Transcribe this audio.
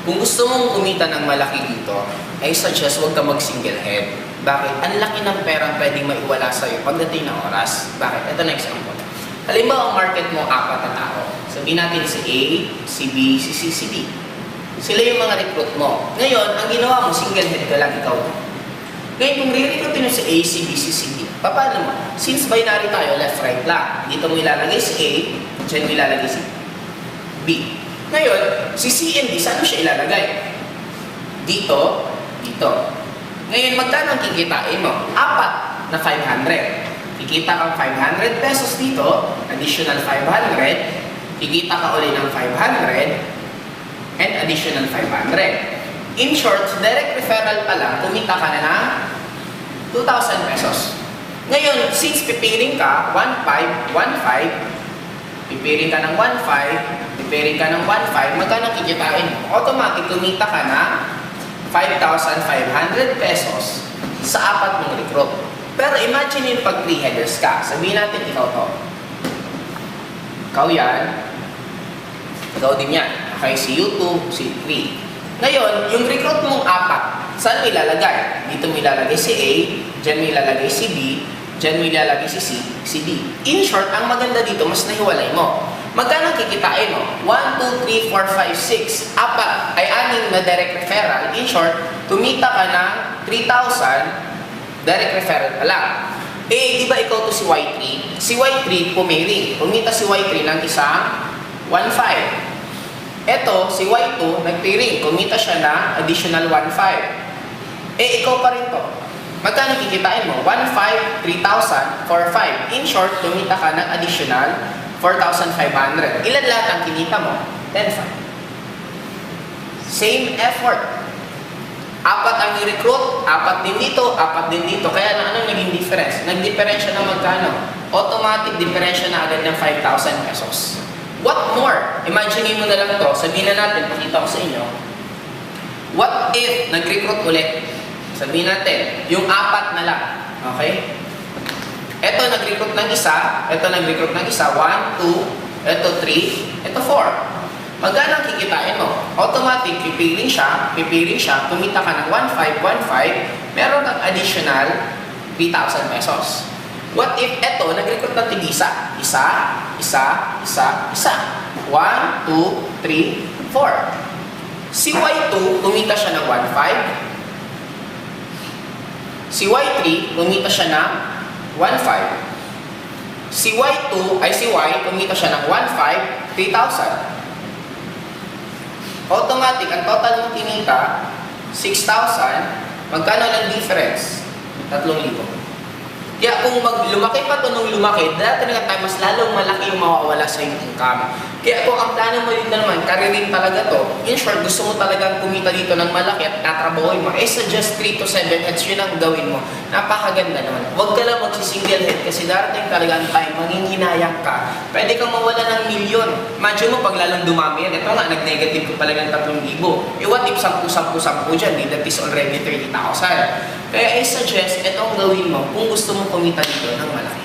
Kung gusto mong kumita ng malaki dito, I suggest huwag ka mag-single head. Bakit? Ang laki ng perang pwedeng maiwala sa'yo pagdating ng oras. Bakit? Ito na example. Halimbawa, ang market mo, 4 na tao. Sabihin natin si A, si B, si C, si D. Sila yung mga recruit mo. Ngayon, ang ginawa mo, single head ka lang ikaw. Ngayon, kung re-recruitin mo si A, si B, si C, D, paano mo? Since binary tayo, left, right lang. Dito mo ilalagay si A, dyan mo ilalagay si B. Ngayon, si C and D, saan mo siya ilalagay? Dito, dito. Ngayon, magkano ang kikitain mo? 4 na 500. Kikita kang 500 pesos dito, additional 500. Kikita ka uli ng 500, and additional 500. In short, direct referral pa lang, kumita ka na ng 2,000 pesos. Ngayon, since pipiling ka, 1,500, 1,500, pipiling ka ng 1,500, pipiling ka ng 1,500, magkano kikitain mo? Automatic, kumita ka na 5,500 pesos sa 4 mong recruit. Pero imagine yung pag 3 headers ka. Sabihin natin, ikaw to. Ikaw yan. Ikaw din yan. Okay, si U2, si 3. Ngayon, yung recruit mong 4, saan mo ilalagay? Dito mo ilalagay si A, dyan mo ilalagay si B, dyan mo ilalagay si C, si D. In short, ang maganda dito, mas nahiwalay mo. Magkano kikitain mo? 1, 2, 3, 4, 5, 6. 4 ay 6 na direct referral. In short, tumita ka ng 3,000 direct referral pa lang. Eh, di ba ikaw to si Y3? Si Y3 pumiling. Kumita si Y3 ng isang 1,500. Eto, si Y2 nagpiring. Kumita siya ng additional 1,500. Eh, ikaw pa rin to. Magkano kikitain mo? 1,500, 3,000, 4,500. In short, kumita ka ng additional 4,500. Ilan lahat ang kinita mo? 10,500. Same effort. 4 ang i-recruit, 4 din dito, 4 din dito. Kaya na ano naging difference? Nag-differensya na magkano? Automatic differensya na agad ng 5,000 pesos. What more? Imagine mo na lang ito. Sabihin na natin, pakita ko sa inyo. What if nag-recruit ulit? Sabihin natin, yung 4 na lang. Okay? Ito nag-recruit ng isa, ito nag-recruit ng isa, 1, 2, ito 3, ito 4. Magkano ang kikitain mo? Automatic, pipiling siya, kumita ka ng 1,500, 1,500, meron kang additional 3,000 pesos. What if eto, nag-recruit ng tig-isa? Isa, 1, 2, 3, 4. Si Y2, kumita siya ng 1,500. Si Y3, kumita siya ng 1,500. Si Y2, ay si Y, kumita siya ng 1,500, 3,000. Automatic, ang total mong kinita, 6,000. Magkano lang difference? 3,000. Kaya kung lumaki pa ito nung lumaki, dati na tayo, mas lalong malaki yung mawawala sa iyong income. Kaya kung ang plano mo yun na naman, karirin talaga to, in short, gusto mo talagang kumita dito ng malaki at tatrabahoin mo, eh suggest 3 to 7 heads, yun ang gawin mo. Napakaganda naman. Huwag ka lang magsisingle head kasi darating talaga ang time, manginghinayang ka. Pwede kang mawala ng milyon. Imagine mo, pag lalong dumami yan, ito nga, nag-negative ko talagang 3,000. Eh what if 10 dyan, that is already 30,000. Kaya I suggest, ito ang gawin mo kung gusto mo kumita dito ng malaki.